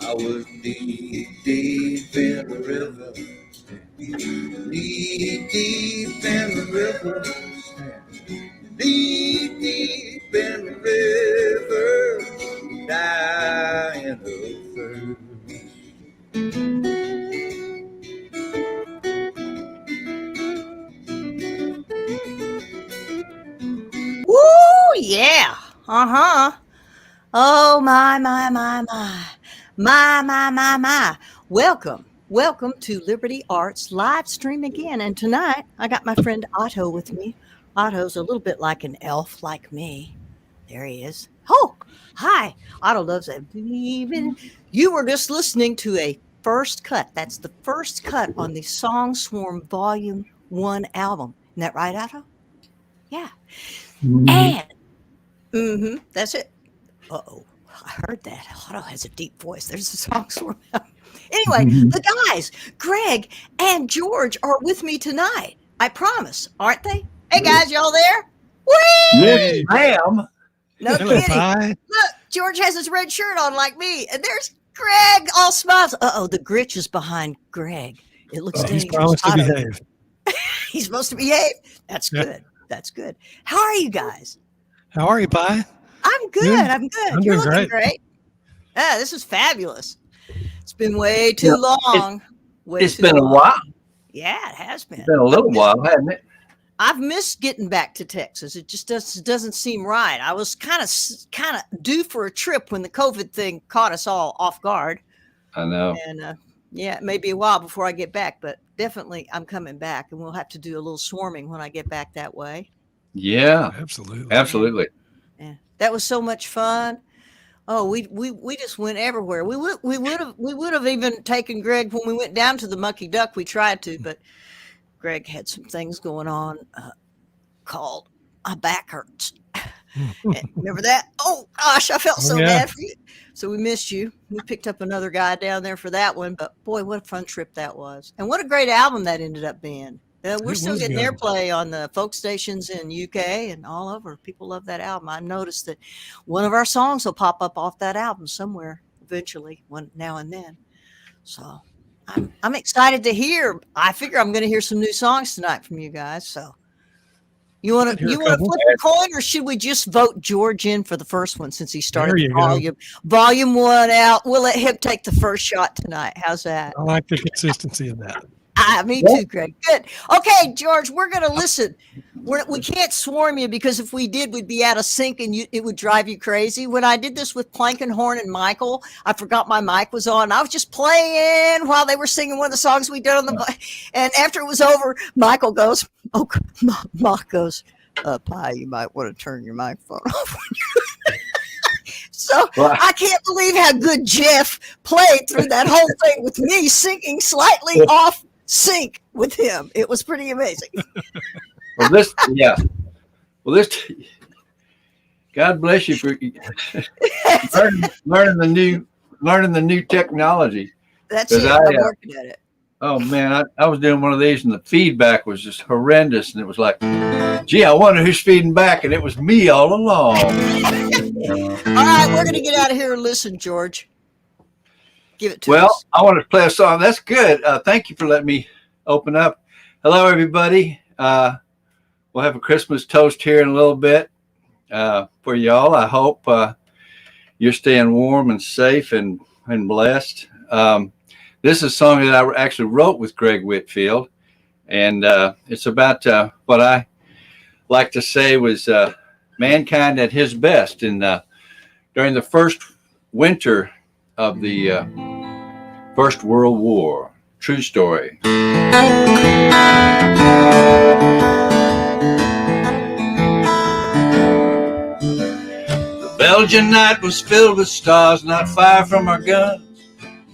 I was deep, deep in the river. Deep, deep in the river. Deep, deep in the river. Dying of thirst. Woo, yeah. Oh, my. Welcome to Liberty Arts live stream again. And tonight, I got my friend Otto with me. Otto's a little bit like an elf like me. There he is. Oh, hi. Otto loves that. You were just listening to a first cut. That's the first cut on the Song Swarm Volume 1 album. Isn't that right, Otto? Yeah. And that's it. Uh-oh, I heard that. Otto has a deep voice. There's a Song Swarm. Anyway, the guys, Greg and George, are with me tonight. I promise, aren't they? Hey, guys, y'all there? Whee! Yes, ma'am. No kidding. Look, George has his red shirt on like me. And there's Greg, all smiles. Uh-oh, the Grinch is behind Greg. It looks dangerous. He's promised to behave. He's supposed to behave? That's good. That's good. How are you guys? How are you, Pi? I'm good. I'm good. You're looking great. Yeah, this is fabulous. It's been way too long. It's been a while. Yeah, it has been. It's been a little while, hasn't it? I've missed getting back to Texas. It just doesn't seem right. I was kind of due for a trip when the COVID thing caught us all off guard. I know. And yeah, it may be a while before I get back, but definitely I'm coming back, and we'll have to do a little swarming when I get back that way. Yeah, absolutely. Yeah, that was so much fun. Oh, we just went everywhere. We would have even taken Greg when we went down to the Mucky Duck. We tried to, but Greg had some things going on called my back hurts. Remember that? Oh gosh, I felt so bad for you. So we missed you. We picked up another guy down there for that one, but boy, what a fun trip that was. And what a great album that ended up being. We're still getting airplay on the folk stations in UK and all over. People love that album. I noticed that one of our songs will pop up off that album somewhere eventually, one now and then. So I'm excited to hear. I figure I'm going to hear some new songs tonight from you guys. So you want to flip a coin, or should we just vote George in for the first one since he started volume 1 out? We'll let him take the first shot tonight. How's that? I like the consistency of that. Me too, Greg. Good. Okay, George, we're going to listen. We can't swarm you because if we did, we'd be out of sync and it would drive you crazy. When I did this with Plankenhorn and Michael, I forgot my mic was on. I was just playing while they were singing one of the songs we did on the and after it was over, Michael goes, Mark goes, Pi, you might want to turn your microphone off. So I can't believe how good Jeff played through that whole thing with me singing slightly off sync with him. It was pretty amazing. Well, God bless you for learning the new technology. That's it. I'm working at it. Oh man, I was doing one of these and the feedback was just horrendous, and it was like, gee, I wonder who's feeding back, and it was me all along. All right, we're gonna get out of here and listen, George. Give it to us. Well, I want to play a song. That's good. Thank you for letting me open up. Hello, everybody. We'll have a Christmas toast here in a little bit for y'all. I hope you're staying warm and safe and blessed. This is a song that I actually wrote with Greg Whitfield, and it's about what I like to say was mankind at his best during the first winter of the First World War. True story. The Belgian night was filled with stars not far from our guns.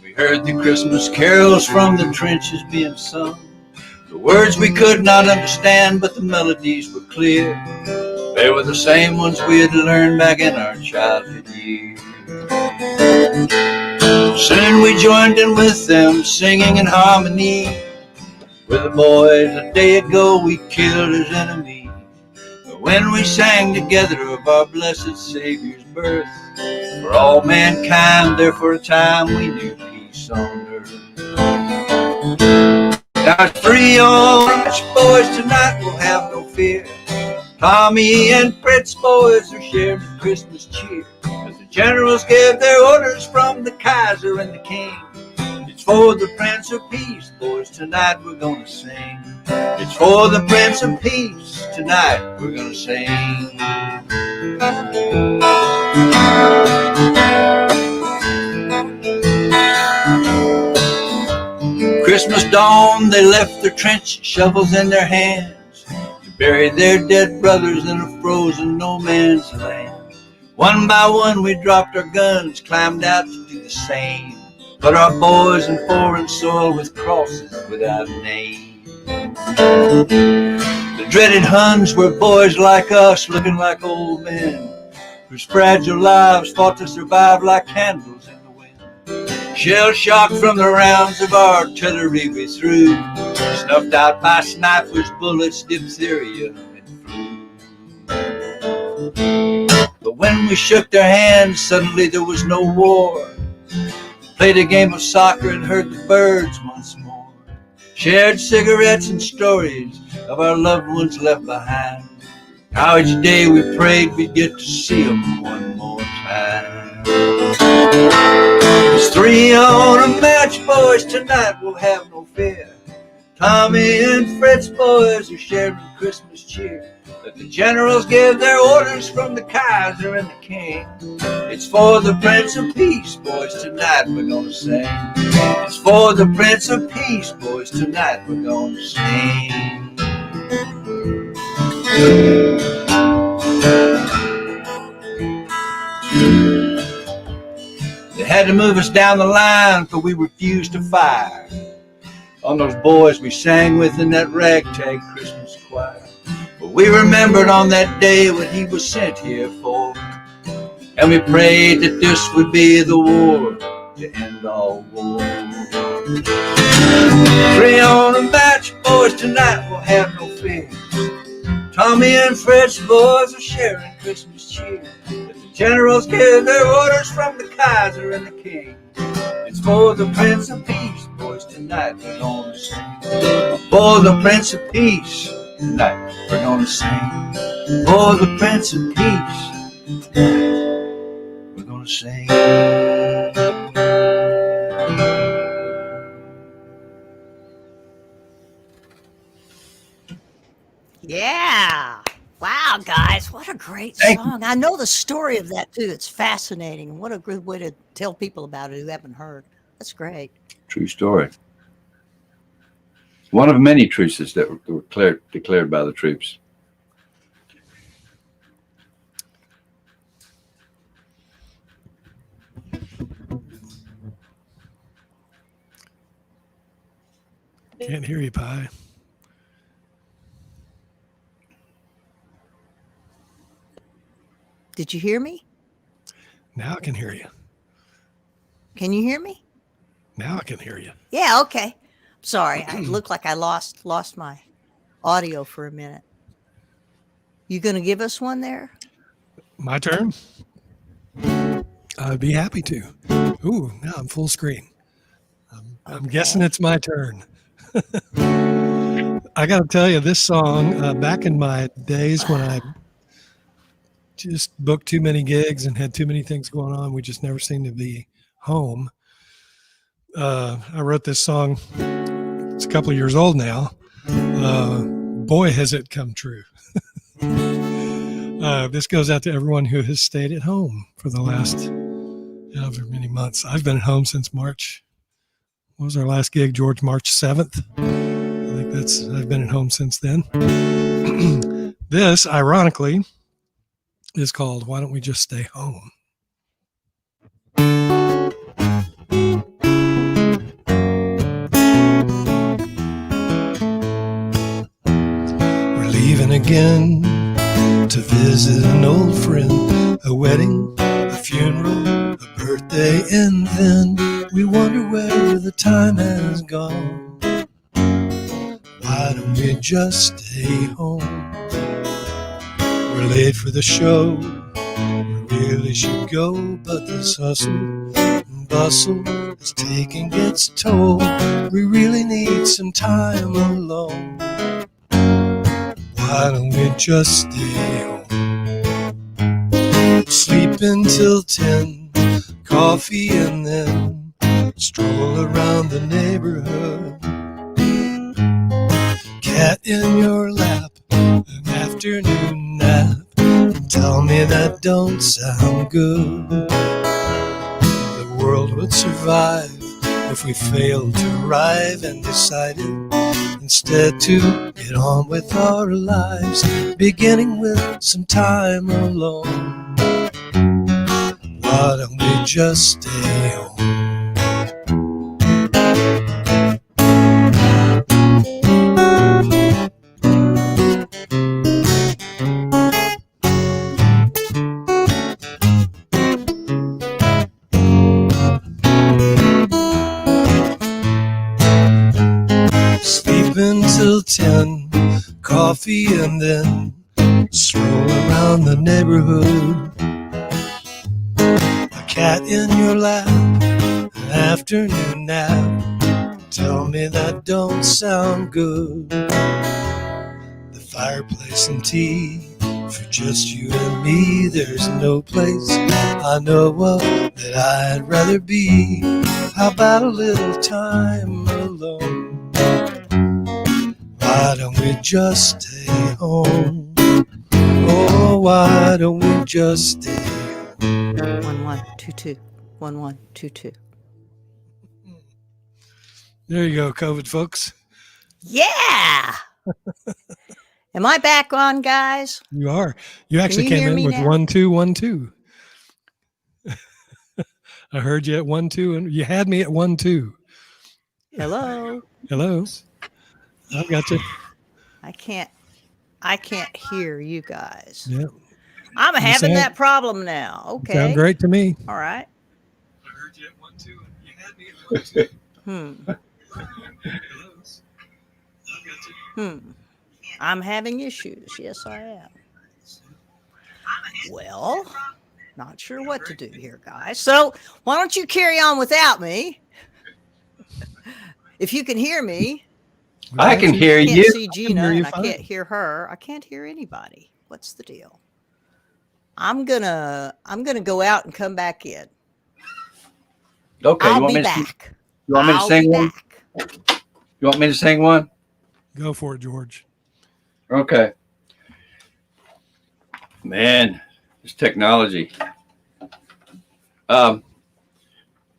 We heard the Christmas carols from the trenches being sung. The words we could not understand, but the melodies were clear. They were the same ones we had learned back in our childhood years. Soon we joined in with them, singing in harmony with the boys a day ago we killed his enemy. But when we sang together of our blessed Savior's birth, for all mankind. There for a time we knew peace on earth. Now 3 orange boys tonight will have no fear. Tommy and Fred's boys are sharing the Christmas cheer. As the generals give their orders from the Kaiser and the King. It's for the Prince of Peace, boys, tonight we're gonna sing. It's for the Prince of Peace, tonight we're gonna sing. Christmas dawn, they left their trench shovels in their hands to bury their dead brothers in a frozen no man's land. One by one we dropped our guns, climbed out to do the same. Put our boys in foreign soil with crosses without a name. The dreaded Huns were boys like us, looking like old men, whose fragile lives fought to survive like candles in the wind. Shell shock from the rounds of artillery we threw, snuffed out by snipers, bullets, diphtheria, and flu. But when we shook their hands, suddenly there was no war. Played a game of soccer and heard the birds once more. Shared cigarettes and stories of our loved ones left behind. How each day we prayed we'd get to see them one more time. There's 3 on a match, boys, tonight we'll have no fear. Tommy and Fred's boys are sharing Christmas cheer. Let the generals give their orders from the Kaiser and the King. It's for the Prince of Peace, boys, tonight we're gonna sing. It's for the Prince of Peace, boys, tonight we're gonna sing. They had to move us down the line, for we refused to fire on those boys we sang with in that ragtag Christmas choir. But we remembered on that day what he was sent here for, and we prayed that this would be the war to end all war. 3 on a match, boys, tonight we'll have no fear. Tommy and Fred's boys are sharing Christmas cheer. Let the generals give their orders from the Kaiser and the King. It's for the Prince of Peace, boys, tonight we're gonna sing. For the Prince of Peace, tonight we're gonna sing. For the Prince of Peace, we're gonna sing. Yeah. Wow, guys, what a great song. I know the story of that, too. It's fascinating. And what a good way to tell people about it who haven't heard. That's great. True story. One of many truces that were declared by the troops. Can't hear you, Pie. Did you hear me? Now I can hear you. Can you hear me? Now I can hear you. Yeah, okay. Sorry, it looked like I lost my audio for a minute. You going to give us one there? My turn? I'd be happy to. Ooh, now I'm full screen. I'm guessing it's my turn. I got to tell you, this song, back in my days when I just booked too many gigs and had too many things going on, we just never seemed to be home. I wrote this song. It's a couple of years old now. Boy, has it come true. This goes out to everyone who has stayed at home for the last however many months. I've been at home since March. What was our last gig, George? March 7th. I think I've been at home since then. This, ironically, is called Why Don't We Just Stay Home? We're leaving again to visit an old friend, a wedding, a funeral, a birthday, and then we wonder where the time has gone. Why don't we just stay home? We're late for the show, we're really should go, but this hustle and bustle is taking its toll. We really need some time alone. Why don't we just stay home? Sleep until 10, coffee, and then stroll around the neighborhood. Cat in your lap, an afternoon nap. Tell me that don't sound good. The world would survive if we failed to arrive and decided instead to get on with our lives, beginning with some time alone. Why don't we just stay home? Until 10, coffee, and then stroll around the neighborhood. A cat in your lap, an afternoon nap. Tell me that don't sound good. The fireplace and tea for just you and me. There's no place I know of that I'd rather be. How about a little time alone? Why don't we just stay home? Oh, why don't we just stay home? 1122 1122. There you go, COVID folks. Yeah. Am I back on, guys? You are. You actually you came hear in me with now? 1 2 1 2. I heard you at 1 2, and you had me at 1 2. Hello. Hello. I've got you. I can't hear you guys. Yeah. I'm having sound- that problem now. Okay. Sound great to me. All right. I heard you at 1 2, and you had me at 1 2. I'm having issues. Yes, I am. Well, not sure what to do here, guys. So why don't you carry on without me? If you can hear me. I can hear I can't you. see Gina, hear you and I fine. can't hear her. I can't hear anybody. What's the deal? I'm gonna go out and come back in. Okay, I'll be back. You want me to I'll sing be one? back. You want me to sing one? Go for it, George. Okay. Man, this technology.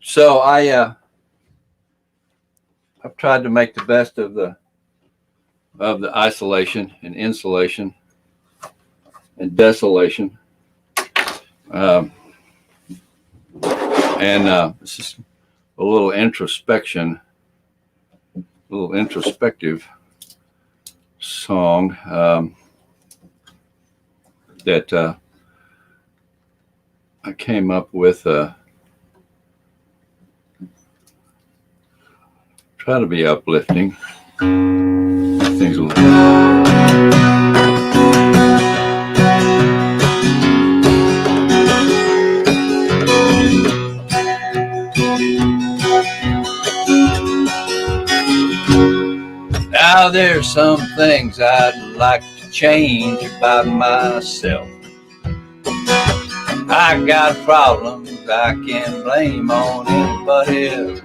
So I've tried to make the best of the isolation and insulation and desolation. This is a little introspection, a little introspective song that I came up with. Try to be uplifting. Things a little. Now there's some things I'd like to change about myself. I got problems I can't blame on anybody else.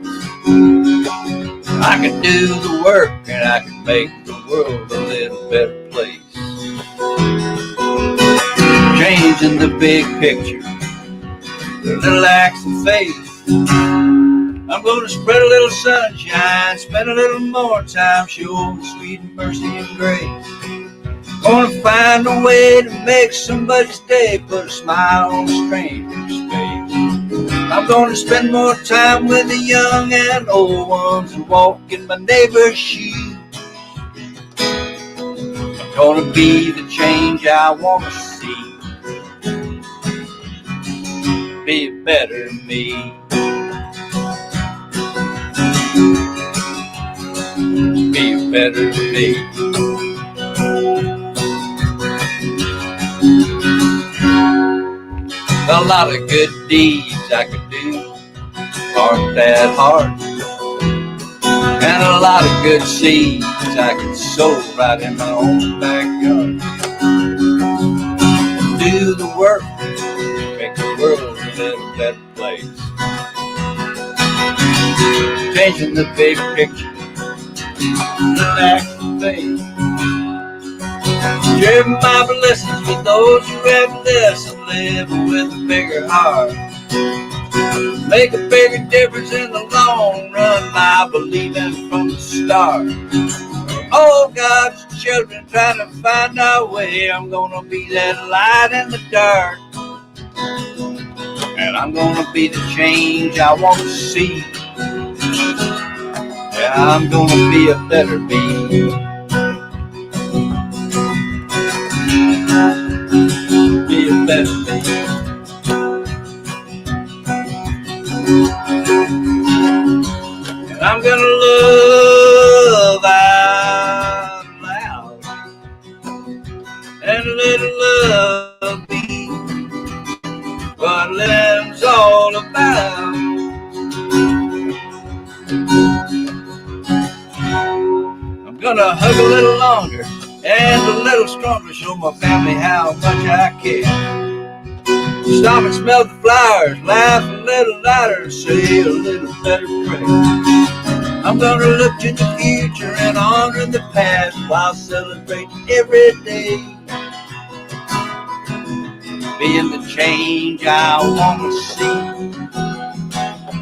I can do the work and I can make the world a little better place. Changing the big picture, the little acts of faith. I'm going to spread a little sunshine, spend a little more time showing sweet mercy and grace. Gonna find a way to make somebody's day, put a smile on a stranger's face. I'm gonna spend more time with the young and old ones and walk in my neighbor's shoes. I'm gonna be the change I wanna see. Be a better me. Be a better me. A lot of good deeds I could do aren't that hard. And a lot of good seeds I could sow right in my own backyard. Do the work, make the world a little better place. Changing the big picture, relax the faith. Share my blessings with those who have less and live with a bigger heart. Make a bigger difference in the long run by believing from the start. All God's children trying to find our way. I'm gonna be that light in the dark. And I'm gonna be the change I want to see. Yeah, I'm gonna be a better me. Be a better me. And I'm gonna love out loud and let love be what living's all about. I'm gonna hug a little longer and a little stronger, show my family how much I care. Stop and smell the flowers, laugh a little louder, say a little better prayer. I'm gonna look to the future and honor the past while celebrating every day. Being the change I wanna see.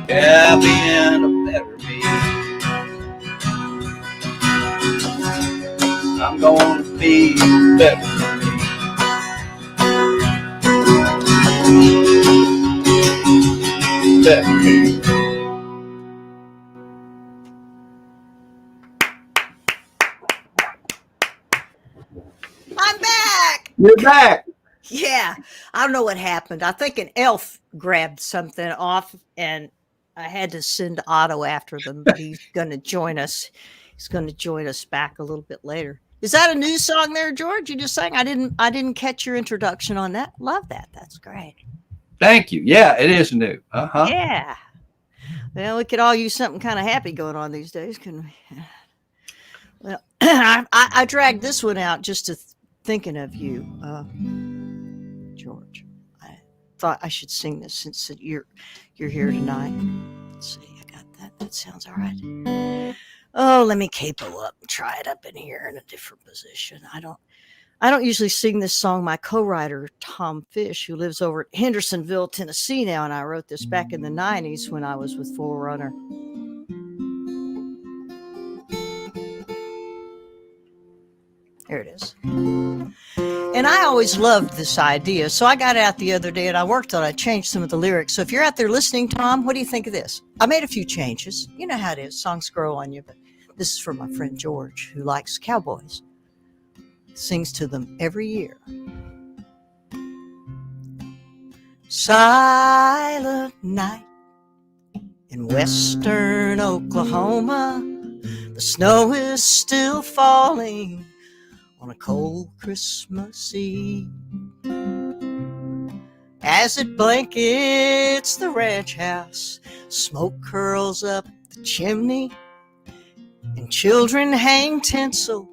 Yeah, being a better me. I'm gonna be better than me. Better me. I'm back. You're back. Yeah, I don't know what happened. I think an elf grabbed something off, and I had to send Otto after them. But he's going to join us. He's going to join us back a little bit later. Is that a new song there, George? You just sang? I didn't catch your introduction on that. Love that. That's great. Thank you. Yeah, it is new. Yeah. Well, we could all use something kind of happy going on these days, couldn't we? Well, I dragged this one out just to thinking of you, George. I thought I should sing this since you're here tonight. Let's see, I got that. That sounds all right. Oh, let me capo up and try it up in here in a different position. I don't usually sing this song. My co-writer, Tom Fish, who lives over at Hendersonville, Tennessee now, and I wrote this back in the 90s when I was with Forerunner. There it is. And I always loved this idea. So I got it out the other day and I worked on it. I changed some of the lyrics. So if you're out there listening, Tom, what do you think of this? I made a few changes. You know how it is. Songs grow on you. But this is from my friend George, who likes cowboys. Sings to them every year. Silent night in western Oklahoma. The snow is still falling on a cold Christmas Eve. As it blankets the ranch house, smoke curls up the chimney, and children hang tinsel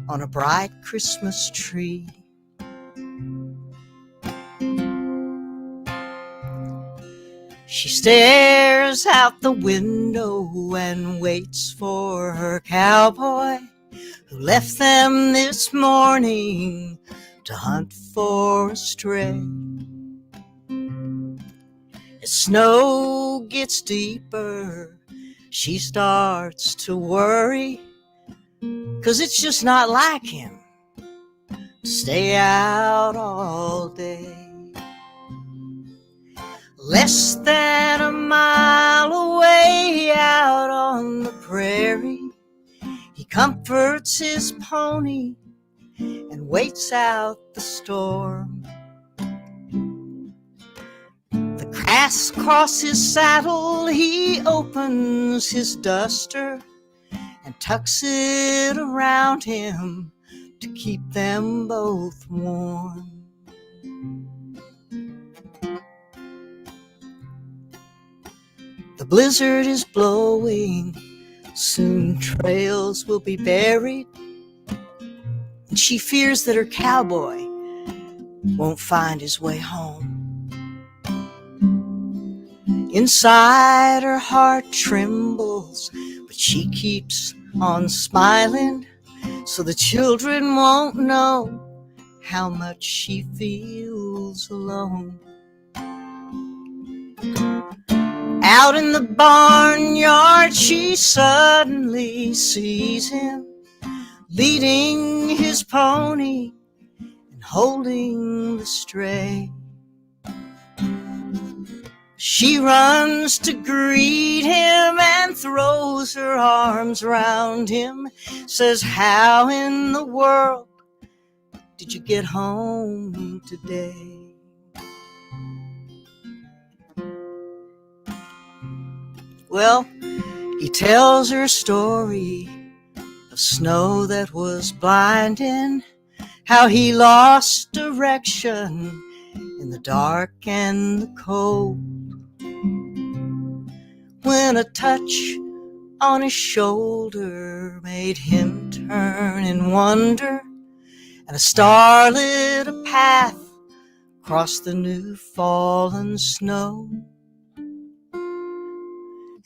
on a bright Christmas tree. She stares out the window and waits for her cowboy, who left them this morning to hunt for a stray. As snow gets deeper, she starts to worry, 'cause it's just not like him to stay out all day. Less than a mile away out on the prairie, he comforts his pony and waits out the storm. The grass across his saddle, he opens his duster and tucks it around him to keep them both warm. The blizzard is blowing, soon trails will be buried, and she fears that her cowboy won't find his way home. Inside her heart trembles, but she keeps on smiling, so the children won't know how much she feels alone. Out in the barnyard, she suddenly sees him leading his pony and holding the stray. She runs to greet him and throws her arms round him, says, "How in the world did you get home today?" Well, he tells her a story of snow that was blinding, how he lost direction in the dark and the cold, when a touch on his shoulder made him turn in wonder, and a star lit a path across the new fallen snow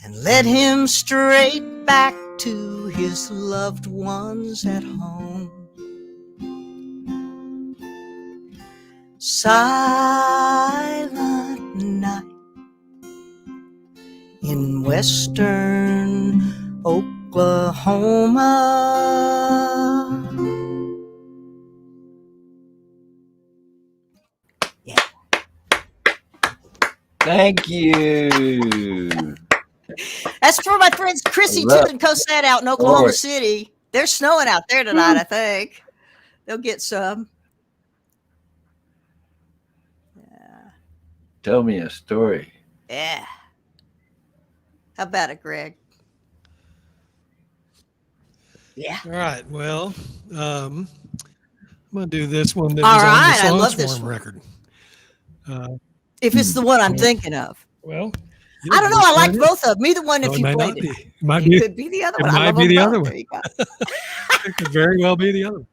and led him straight back to his loved ones at home. Silent night in western Oklahoma. Yeah. Thank you. That's for my friends Chrissy too and Cosette out in Oklahoma City. They're snowing out there tonight, I think. They'll get some. Yeah. Tell me a story. Yeah. How about it, Greg? Yeah. All right. Well, I'm going to do this one that All was right, I on the love this Songswarm one. record. If it's the one I'm thinking of. Well, I don't know. I like both of them. Either one, if it you might played not it. be. It might It be. could be the other It one. I might love be them the both. other one. There you go. It could very well be the other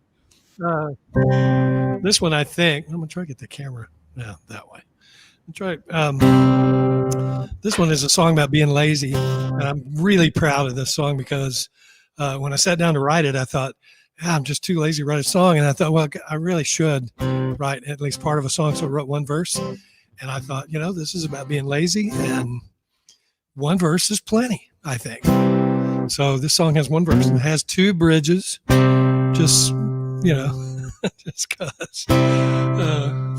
one. This one, I think. I'm going to try to get the camera that way. That's right. This one is a song about being lazy, and I'm really proud of this song because when I sat down to write it, I thought, I'm just too lazy to write a song, and I thought, well, I really should write at least part of a song. So I wrote one verse, and I thought, this is about being lazy, and one verse is plenty, I think. So this song has one verse, and it has two bridges, just just because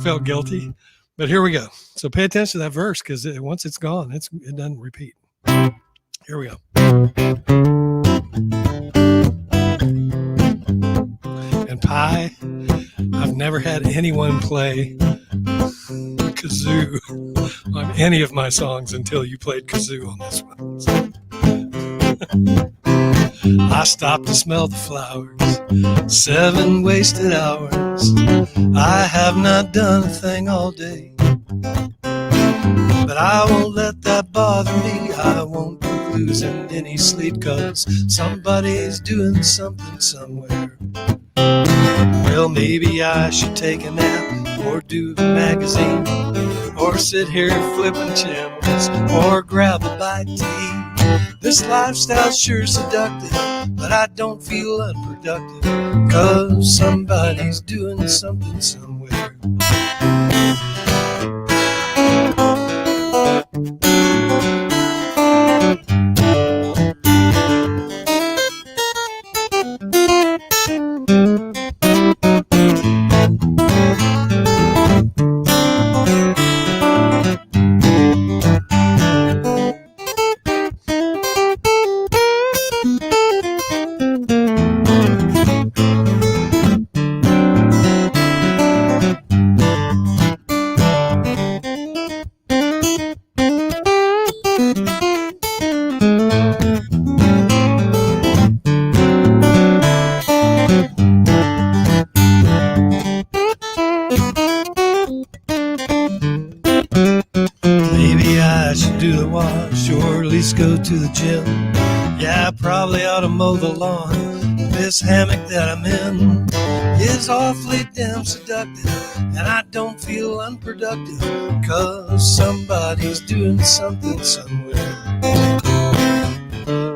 felt guilty. But here we go. So pay attention to that verse because once it's gone, it doesn't repeat. Here we go. And pie, I've never had anyone play kazoo on any of my songs until you played kazoo on this one. So. I stopped to smell the flowers, 7 wasted hours. I have not done a thing all day, but I won't let that bother me. I won't be losing any sleep, 'cause somebody's doing something somewhere. Well, maybe I should take a nap, or do a magazine, or sit here flipping channels, or grab a bite to eat. This lifestyle's sure seductive, but I don't feel unproductive, 'cause somebody's doing something somewhere. I should do the wash or at least go to the gym. Yeah, I probably ought to mow the lawn. This hammock that I'm in is awfully damn seductive, and I don't feel unproductive, 'cause somebody's doing something somewhere.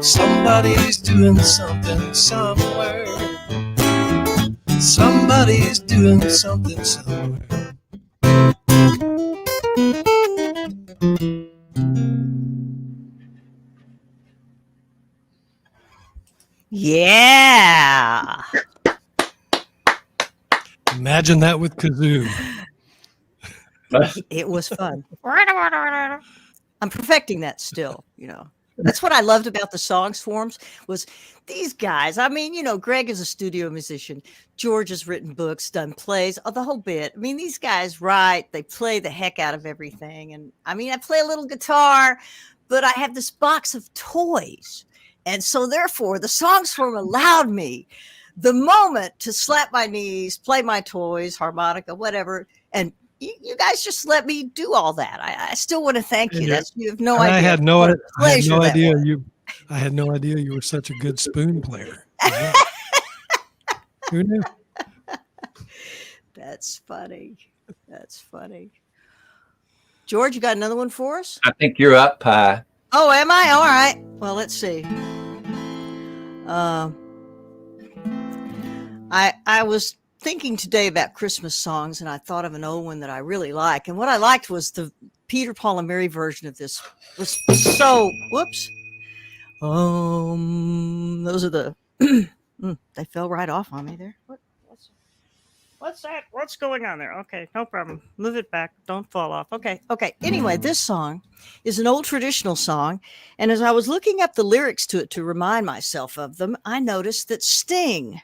Somebody's doing something somewhere. Somebody's doing something somewhere. Yeah. Imagine that with kazoo. It was fun. I'm perfecting that still, you know. That's what I loved about the songs forums was these guys. I mean, you know, Greg is a studio musician. George has written books, done plays, the whole bit. I mean, these guys write, they play the heck out of everything. And I mean, I play a little guitar, but I have this box of toys. And so therefore the songs forum allowed me the moment to slap my knees, play my toys, harmonica, whatever. And you guys just let me do all that. I still want to thank you. You have no idea. I had no idea you were such a good spoon player. Yeah. Who knew? That's funny. That's funny. George, you got another one for us? I think you're up, Pi. Oh, am I? All right. Well, let's see. I was thinking today about Christmas songs, and I thought of an old one that I really like. And what I liked was the Peter, Paul, and Mary version of this. Was so whoops. Those are the they fell right off on me there. What's that? What's going on there? Okay, no problem. Move it back. Don't fall off. Okay. Anyway, this song is an old traditional song. And as I was looking up the lyrics to it to remind myself of them, I noticed that Sting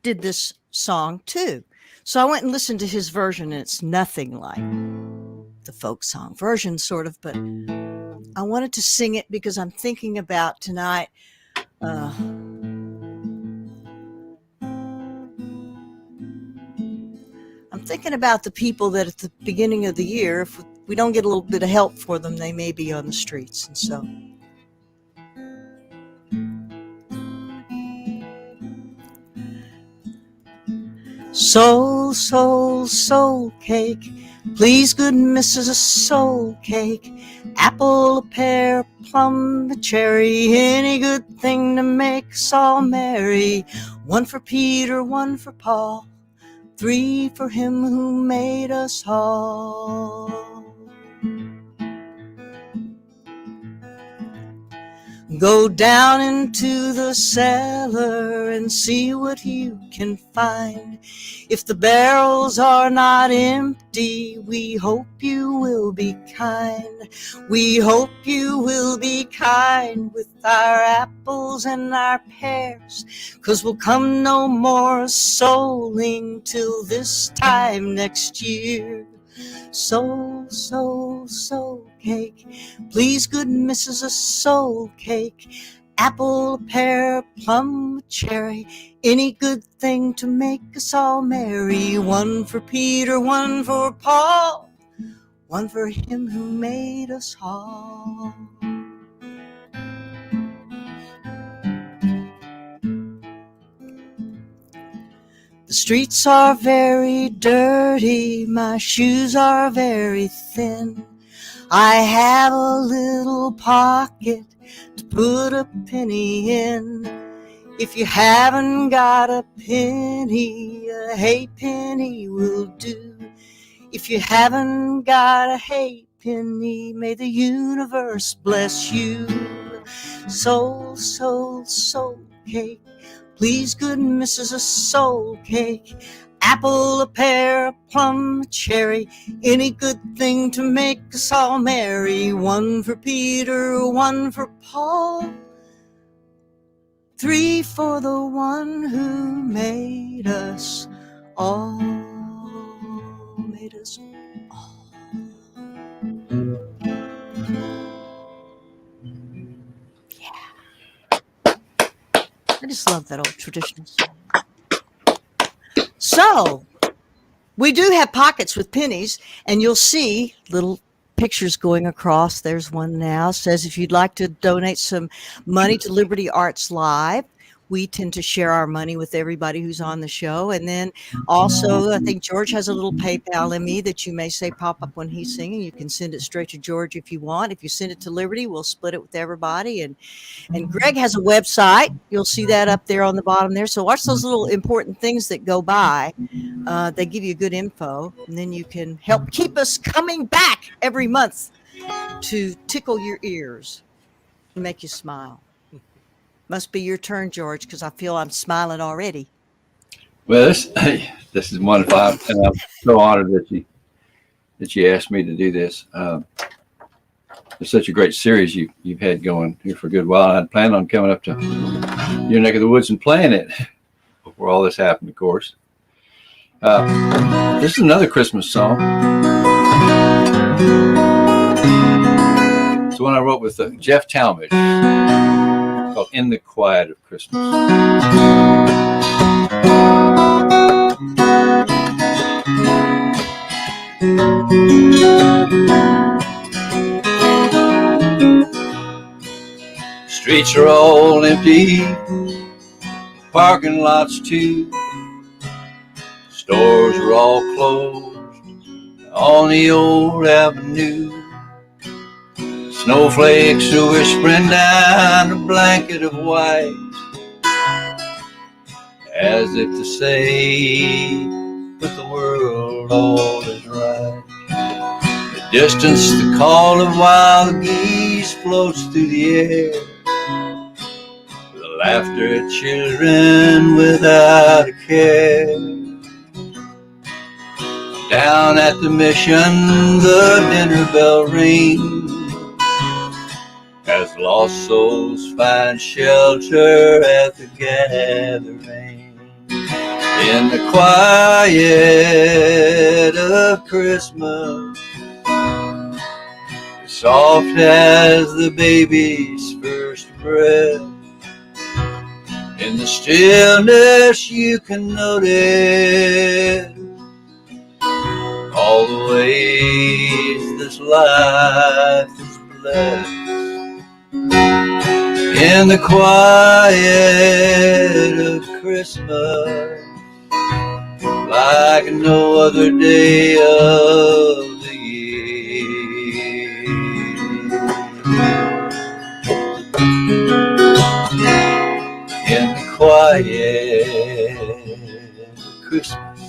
did this song too. So I went and listened to his version, and it's nothing like the folk song version, sort of, but I wanted to sing it because I'm thinking about tonight. I'm thinking about the people that at the beginning of the year, if we don't get a little bit of help for them, they may be on the streets. And so soul, soul, soul cake, please good missus, a soul cake, apple, a pear, a plum, a cherry, any good thing to make us all merry. One for Peter, one for Paul, 3 for him who made us all. Go down into the cellar and see what you can find. If the barrels are not empty, we hope you will be kind. We hope you will be kind with our apples and our pears, 'cause we'll come no more souling till this time next year. Soul, soul, soul cake, please good missus, a soul cake, apple, a pear, a plum, a cherry, any good thing to make us all merry. One for Peter, one for Paul, one for him who made us all. The streets are very dirty, my shoes are very thin. I have a little pocket to put a penny in. If you haven't got a penny, a halfpenny will do. If you haven't got a halfpenny, may the universe bless you. Soul, soul, soul cake, please good missus, a soul cake, apple, a pear, a plum, a cherry, any good thing to make us all merry. One for Peter, one for Paul, 3 for the one who made us all. Made us all. I just love that old traditional song. So we do have pockets with pennies, and you'll see little pictures going across. There's one now. It says if you'd like to donate some money to Liberty Arts Live, we tend to share our money with everybody who's on the show. And then also, I think George has a little PayPal in me that you may say pop up when he's singing. You can send it straight to George if you want. If you send it to Liberty, we'll split it with everybody. And Greg has a website. You'll see that up there on the bottom there. So watch those little important things that go by. They give you good info. And then you can help keep us coming back every month to tickle your ears and make you smile. Must be your turn, George, because I feel I'm smiling already. Well, this is wonderful, and I'm so honored that you asked me to do this. It's such a great series you've had going here for a good while. I'd planned on coming up to your neck of the woods and playing it before all this happened, of course. This is another Christmas song. It's one I wrote with Jeff Talmadge, called In the Quiet of Christmas. Streets are all empty, parking lots too. Stores are all closed on the old avenue. Snowflakes are whispering down a blanket of white, as if to say that the world all is right. In the distance, the call of wild geese floats through the air, the laughter of children without a care. Down at the mission, the dinner bell rings, as lost souls find shelter at the gathering. In the quiet of Christmas, soft as the baby's first breath, in the stillness you can notice all the ways this life is blessed. In the quiet of Christmas, like no other day of the year. In the quiet of Christmas,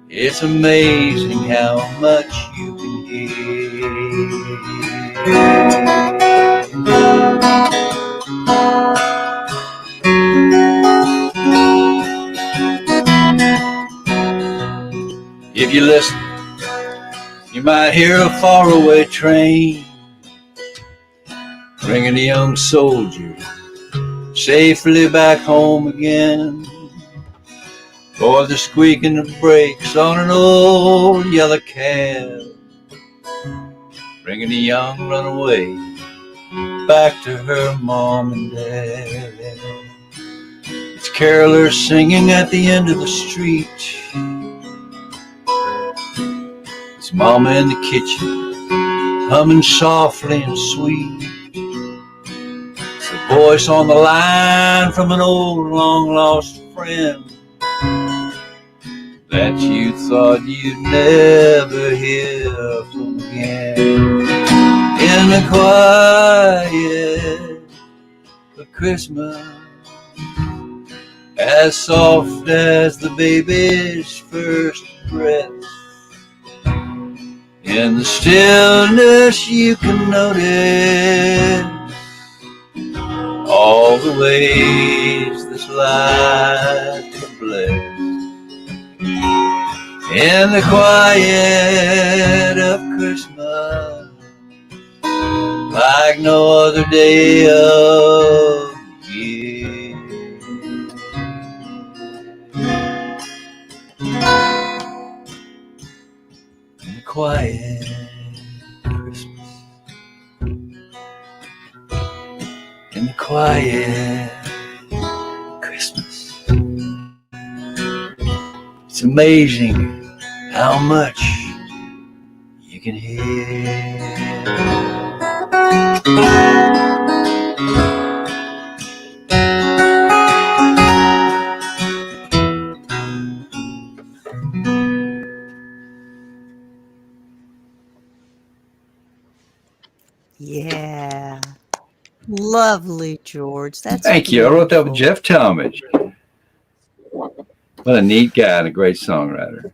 it's amazing how much you can hear. If you listen, you might hear a faraway train bringing a young soldier safely back home again, or the squeaking of brakes on an old yellow cab, bringing a young runaway back to her mom and dad. It's carolers singing at the end of the street. It's mama in the kitchen, humming softly and sweet. It's a voice on the line from an old long-lost friend that you thought you'd never hear from again. In the quiet of Christmas, as soft as the baby's first breath, in the stillness you can notice all the ways this life is blessed. In the quiet of Christmas, like no other day of the year. In the quiet Christmas, in the quiet Christmas, it's amazing how much you you can hear. Yeah. Lovely, George. That's Thank you. I wrote that with beautiful. Jeff Talmadge. What a neat guy and a great songwriter.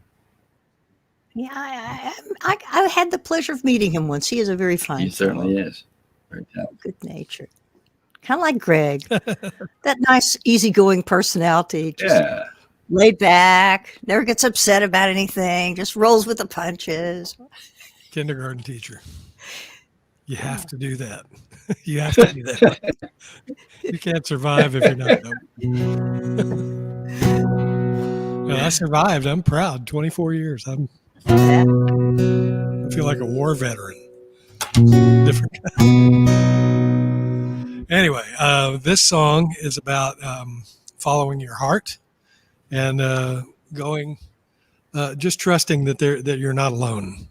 Yeah, I had the pleasure of meeting him once. He is a very fine He certainly fellow. is. Very talented. Good natured. Kind of like Greg. That nice, easygoing personality. Just Yeah. laid back, never gets upset about anything, just rolls with the punches. Kindergarten teacher. You have to do that. You have to do that. You can't survive if you're not. Well, I survived. I'm proud. 24 years. I feel like a war veteran. Different. Anyway, this song is about following your heart and going, just trusting that you're not alone.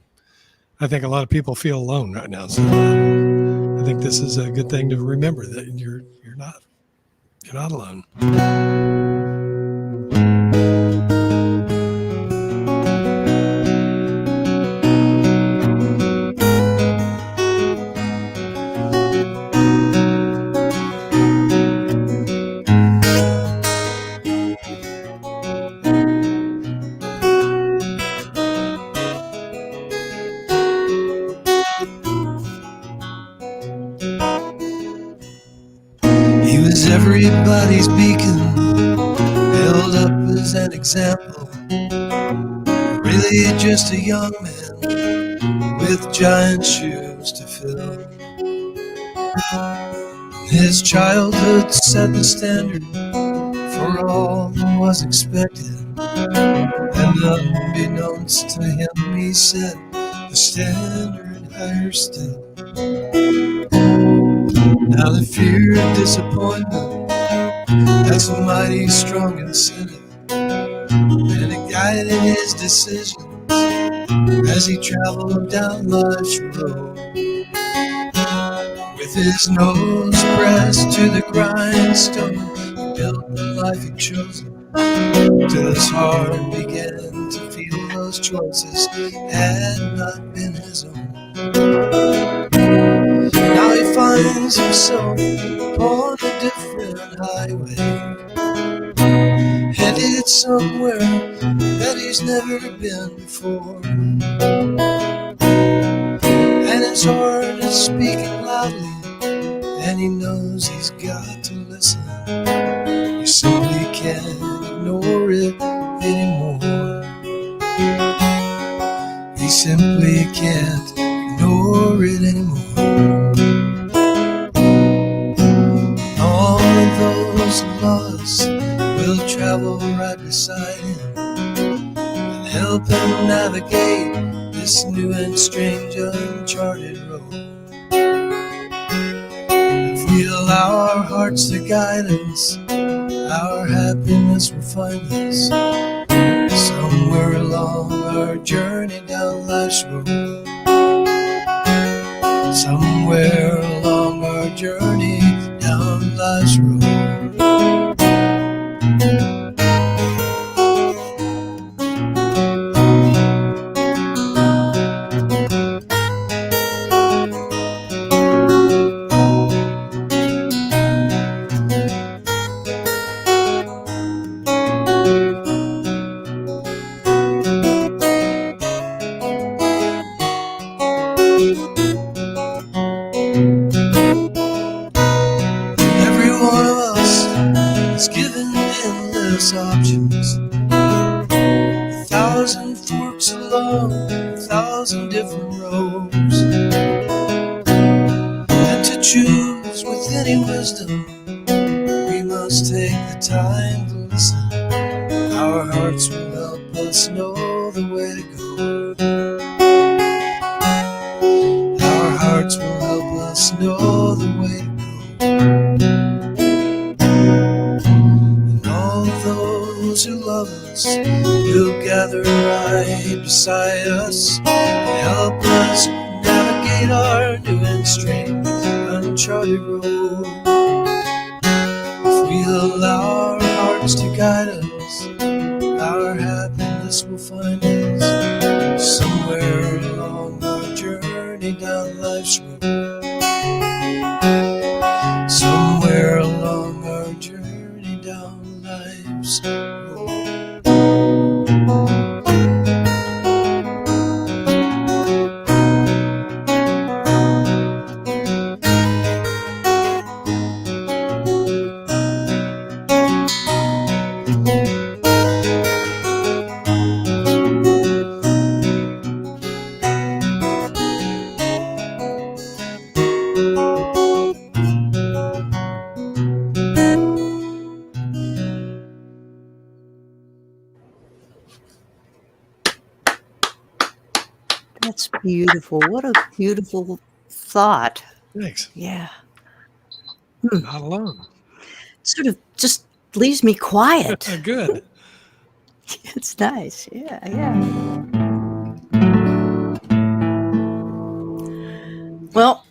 I think a lot of people feel alone right now. So I think this is a good thing to remember, that you're not alone. Everybody's beacon, held up as an example. Really just a young man with giant shoes to fill. His childhood set the standard for all that was expected, and unbeknownst to him he set the standard higher still. Now the fear of disappointment, that's a mighty strong incentive, and it guided his decisions as he traveled down life's road. With his nose pressed to the grindstone, he built the life he'd chosen, till his heart began to feel those choices had not been his own. Now he finds himself on a different highway, headed somewhere that he's never been before. And his heart is speaking loudly, and he knows he's got to listen. You simply can't ignore it anymore. He simply can't ignore it anymore. All of those lost will travel right beside him and help him navigate this new and strange uncharted road. If we allow our hearts to guide us, our happiness will find us somewhere along our journey down life's road. Somewhere along our journey down life's road. Options, 1,000 forks along 1,000 different roads, and to choose with any wisdom we must take the time to listen. Our hearts will help us know the way to go. Our hearts will help us know the way to go. Who love of us, you'll gather right beside us and help us navigate our new and strange uncharted road. If we allow our hearts to guide us, our happiness will find us somewhere along our journey down life's road. Somewhere along our journey down life's road. That's beautiful. What a beautiful thought. Thanks. Yeah. Not alone. Sort of just leaves me quiet. Good. It's nice. Yeah, yeah. Well,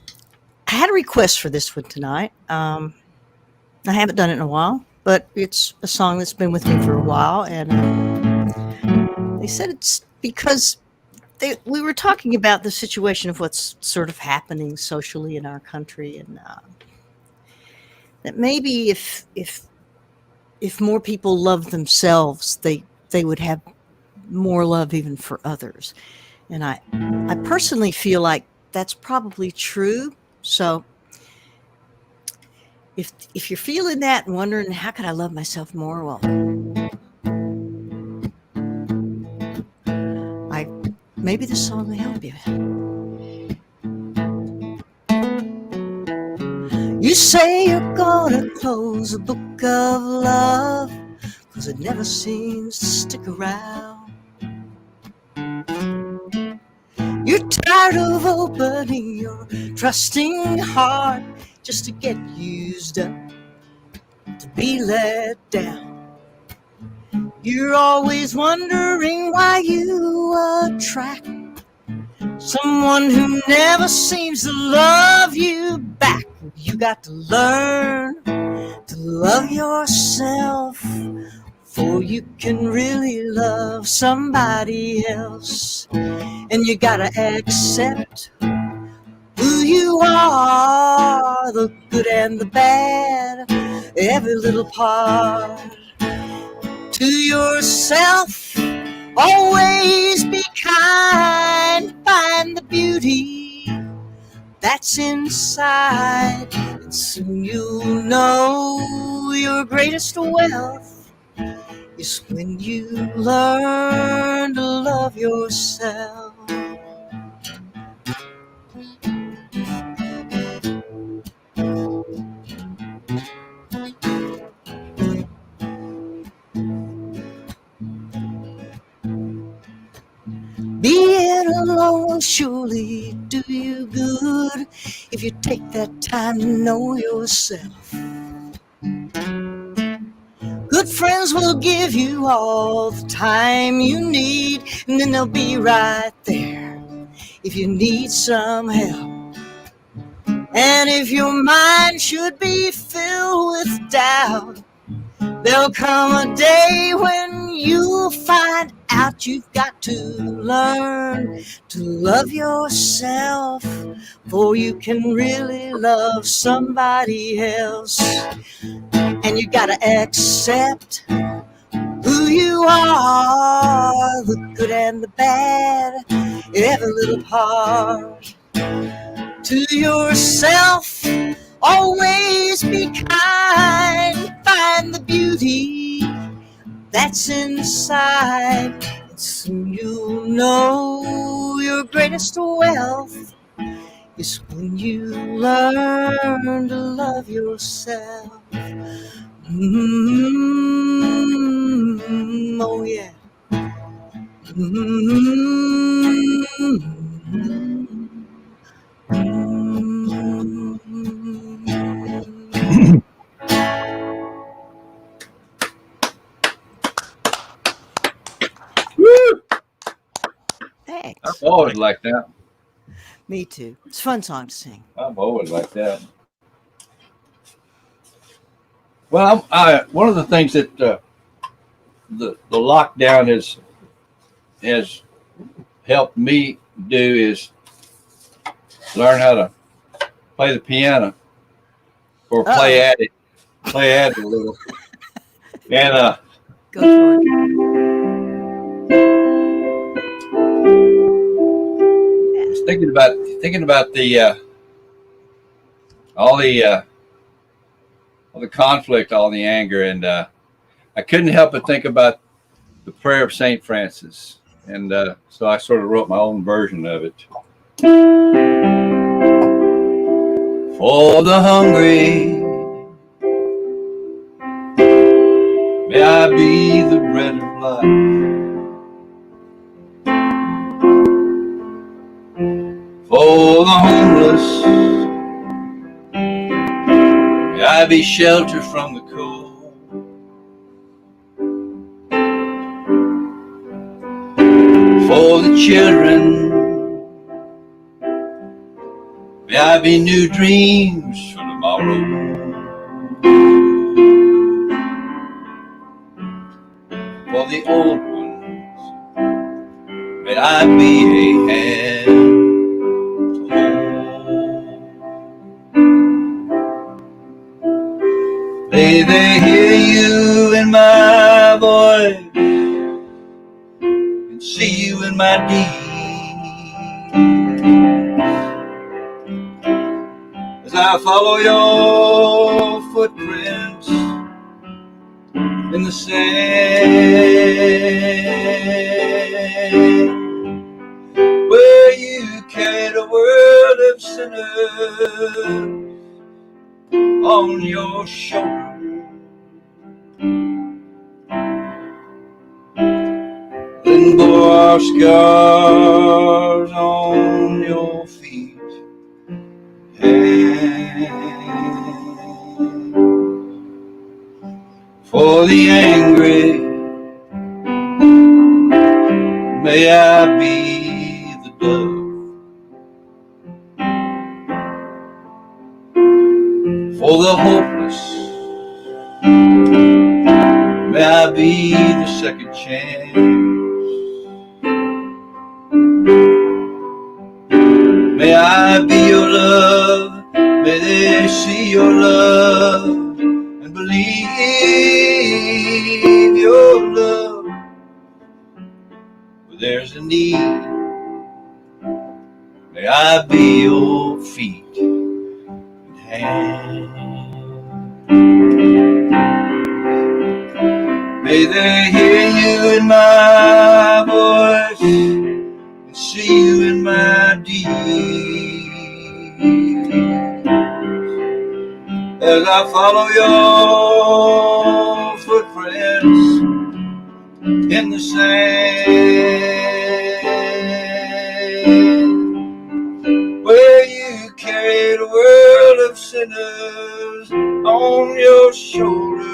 I had a request for this one tonight. I haven't done it in a while, but it's a song that's been with me for a while. And they said it's because we were talking about the situation of what's sort of happening socially in our country, and that maybe if more people love themselves, they would have more love even for others. And I personally feel like that's probably true. So if you're feeling that and wondering how could I love myself more, well, maybe this song will help you. You say you're gonna close a book of love, 'cause it never seems to stick around. You're tired of opening your trusting heart just to get used up, to be let down. You're always wondering why you attract someone who never seems to love you back. You got to learn to love yourself before you can really love somebody else. And you gotta accept who you are, the good and the bad, every little part. To yourself, always be kind, find the beauty that's inside, and soon you'll know your greatest wealth is when you learn to love yourself. Being alone will surely do you good if you take that time to know yourself. Good friends will give you all the time you need, and then they'll be right there if you need some help. And if your mind should be filled with doubt, there'll come a day when you'll find out you've got to learn to love yourself before you can really love somebody else. And you gotta accept who you are, the good and the bad, every little part. To yourself, always be kind, find the beauty that's inside, and soon you'll know your greatest wealth is when you learn to love yourself. Oh yeah. always like that. Me too. It's a fun song to sing. I've always liked that. Well, one of the things that the lockdown has helped me do is learn how to play the piano or play at it a little. And Go for it. thinking about the all the conflict, all the anger, and I couldn't help but think about the prayer of Saint Francis, and so I sort of wrote my own version of it. For the hungry, may I be the bread of life. For the homeless, may I be shelter from the cold. For the children, may I be new dreams for tomorrow. For the old ones, may I be a hand. May they hear you in my voice and see you in my deeds. As I follow your footprints in the sand, where you carried a world of sinners on your shoulder. Then bore our scars on your feet. And for the angry, may I be the dove. For the hopeless, may I be the second chance. May I be your love, may they see your love and believe your love. Where there's a need, may I be your feet and hands. May they hear you in my voice and see you in my deeds. As I follow your footprints in the sand, where you carried a world of sinners on your shoulders.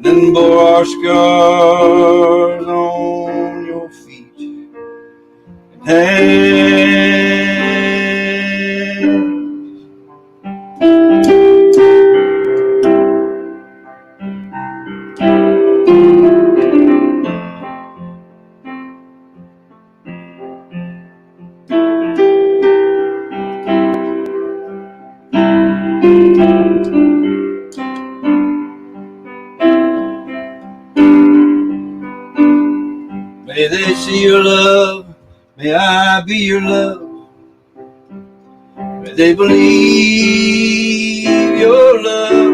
Then bore our scars on your feet and hands. May they see your love, may I be your love. May they believe your love.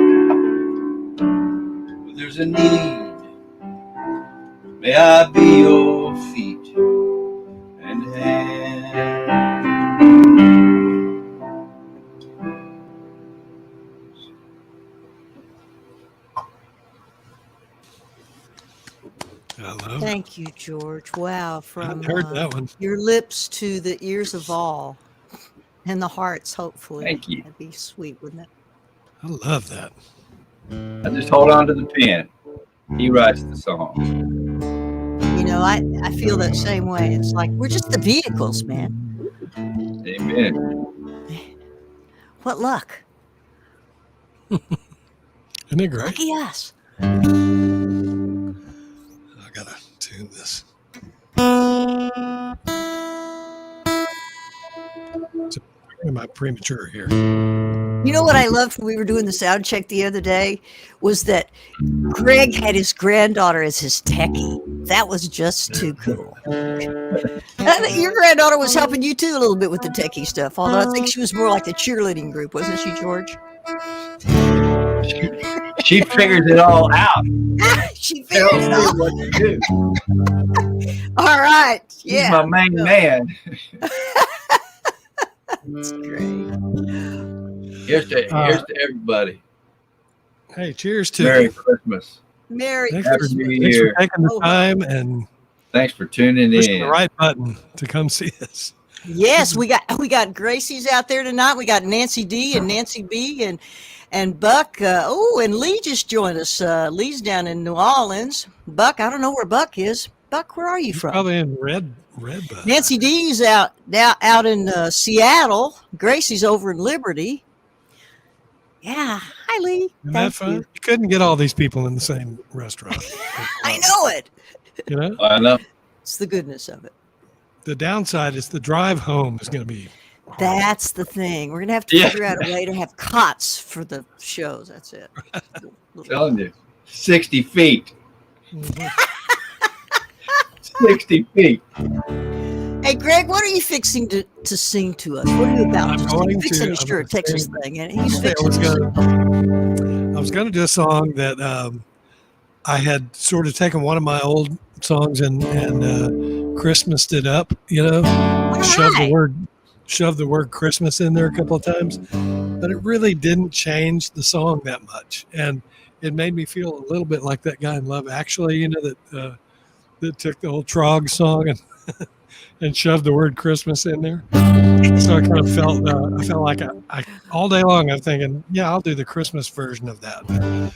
Where there's a need, may I be your feet and hands. Thank you, George. Wow. From I heard that one. your lips to the ears of all and the hearts, hopefully. Thank you. That'd be sweet, wouldn't it? I love that. I just hold on to the pen. He writes the song. You know, I feel that same way. It's like we're just the vehicles, man. Amen. What luck. Isn't it great? Lucky us. I gotta tune this. Am I premature here? You know what I loved when we were doing the sound check the other day was that Greg had his granddaughter as his techie. That was just too cool. I think your granddaughter was helping you too a little bit with the techie stuff, although I think she was more like the cheerleading group, wasn't she, George? She figures it all out. She figured it Tells out. me what to do. All right. Yeah. He's my main man. That's great. Here's to everybody. Hey, cheers to Merry you. Christmas. Merry Thanks Happy Christmas. New Thanks Year. for taking the time and Thanks for tuning pushing in. the right button to come see us. Yes, we got Gracie's out there tonight. We got Nancy D and Nancy B and Buck. And Lee just joined us. Lee's down in New Orleans. Buck, I don't know where Buck is. Buck, where are you from? Probably in red bud. Nancy D's out in Seattle. Gracie's over in Liberty. Yeah. Hi, Lee. Isn't that fun? You couldn't get all these people in the same restaurant. I know it. You know, I know. It's the goodness of it. the downside is the drive home is going to be hard. That's the thing. We're going to have to Yeah. figure out a way to have cots for the shows. That's it. Telling you, 60 feet. Mhm. 60 feet. Hey, Greg, what are you fixing to sing to us? What are you about? I'm Just going fixing to- to sure I'm a Texas gonna thing, and he's I fixing was to sing. going to do a song that I had sort of taken one of my old songs and Christmased it up, you know, shoved the word Christmas in there a couple of times, but it really didn't change the song that much, and it made me feel a little bit like that guy in Love Actually, you know, that took the old Trog song and shoved the word Christmas in there. So I kind of felt I felt like I all day long I'm thinking, yeah, I'll do the Christmas version of that. But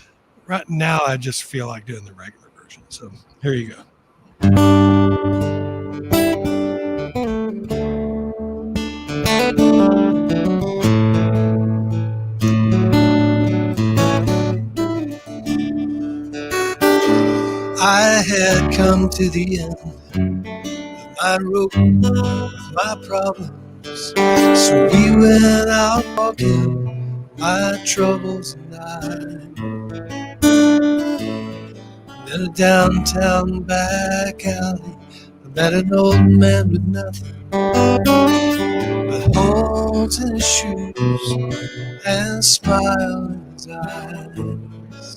right now I just feel like doing the regular version. So here you go. I had come to the end of my rope, my problems. So we went out walking, my troubles and I. In a downtown back alley, I met an old man with nothing but holes in his shoes and a smile in his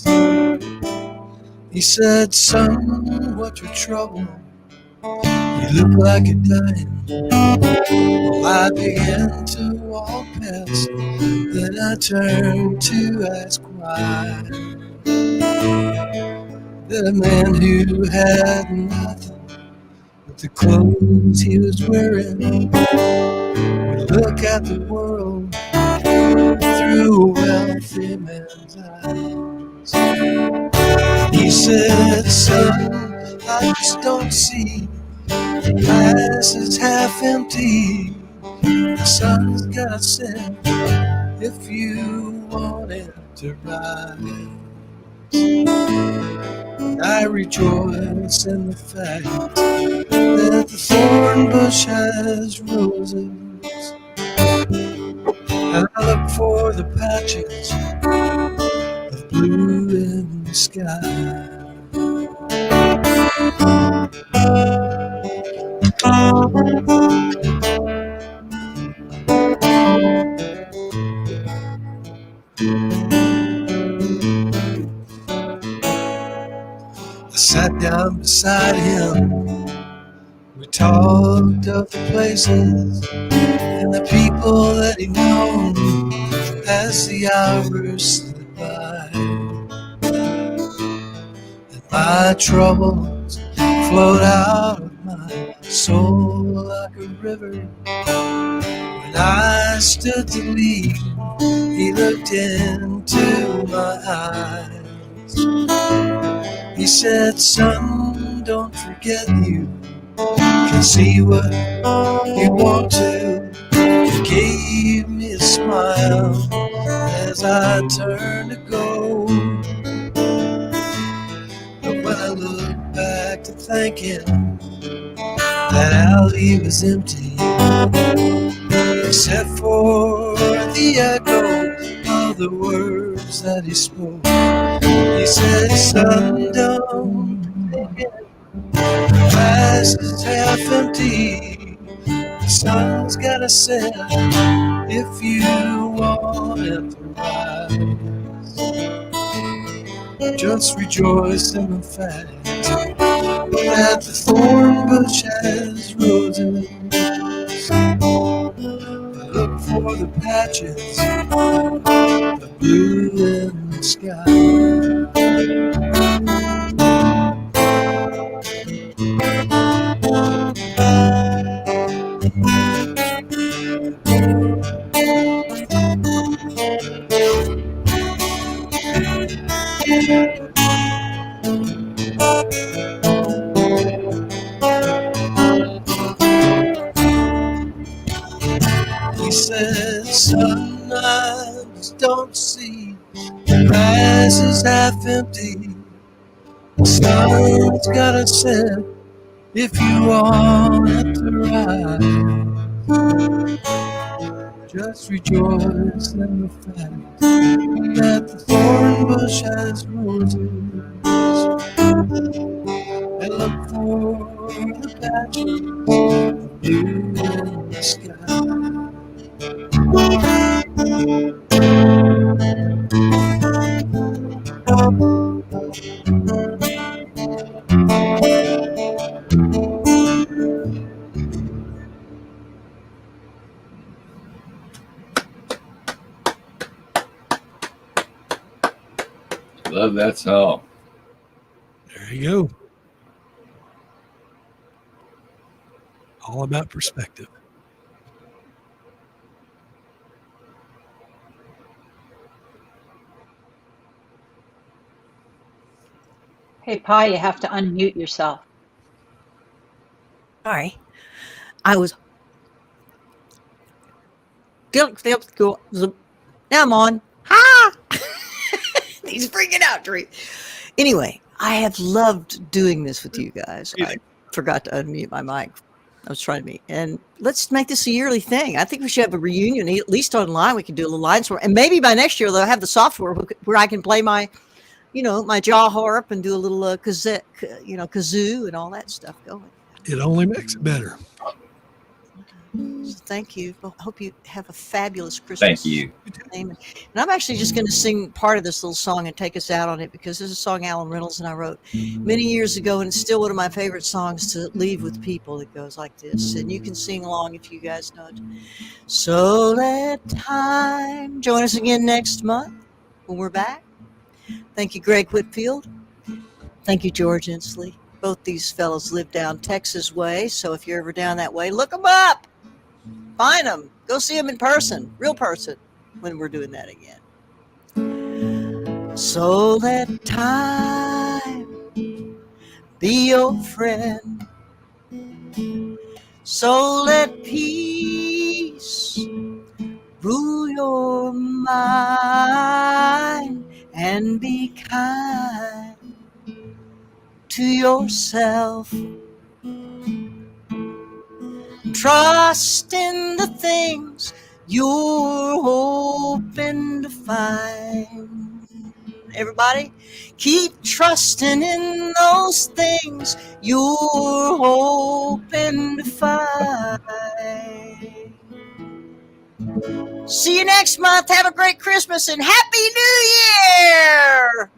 eyes. He said, "Son, what's your trouble? You look like you're dying." Well, I began to walk past, then I turned to ask why. The man who had nothing but the clothes he was wearing would look at the world through a wealthy man's eyes. He said, "Son, I just don't see the glass is half empty. The sun's got set if you want it to rise." I rejoice in the fact that the thorn bush has roses, and I look for the patches of blue in the sky. I sat down beside him. We talked of the places and the people that he known as the hours slid by. And my troubles flowed out of my soul like a river. When I stood to leave, he looked into my eyes. He said, son, don't forget you can see what you want to. He gave me a smile as I turned to go. But when I look back to thank him, that alley was empty, except for the echo of the words that he spoke. He said, son, don't forget, the glass is half empty. The sun's gotta set if you want it to rise. Just rejoice in the fact that the thorn bush has roses. Look for the patches of blue in the sky. He said, son, I just don't see the glass is half empty. The sun's gotta set if you want it to rise. Just rejoice in the fact that the thorn bush has roses, and look for the patches of blue in the sky. Love that song. There you go. All about perspective. Hey, Pa, you have to unmute yourself. Sorry. I was. Now I'm on. Ha! He's freaking out, Drew. Anyway, I have loved doing this with you guys. I forgot to unmute my mic. I was trying to meet. And let's make this a yearly thing. I think we should have a reunion, at least online. We can do a little line sort. And maybe by next year, they'll have the software where I can play my, my jaw harp and do a little kazoo and all that stuff going. It only makes it better. So thank you. I hope you have a fabulous Christmas. Thank you. And I'm actually just going to sing part of this little song and take us out on it, because this is a song Alan Reynolds and I wrote many years ago, and it's still one of my favorite songs to leave with people. It goes like this, and you can sing along if you guys know it. So let time join us again next month when we're back. Thank you, Greg Whitfield. Thank you, George Ensle. Both these fellows live down Texas way, so if you're ever down that way, look them up. Find them. Go see them in person, real person, when we're doing that again. So let time be your friend. So let peace rule your mind, and be kind to yourself. Trust in the things you're hoping to find. Everybody, keep trusting in those things you're hoping to find. See you next month. Have a great Christmas and Happy New Year!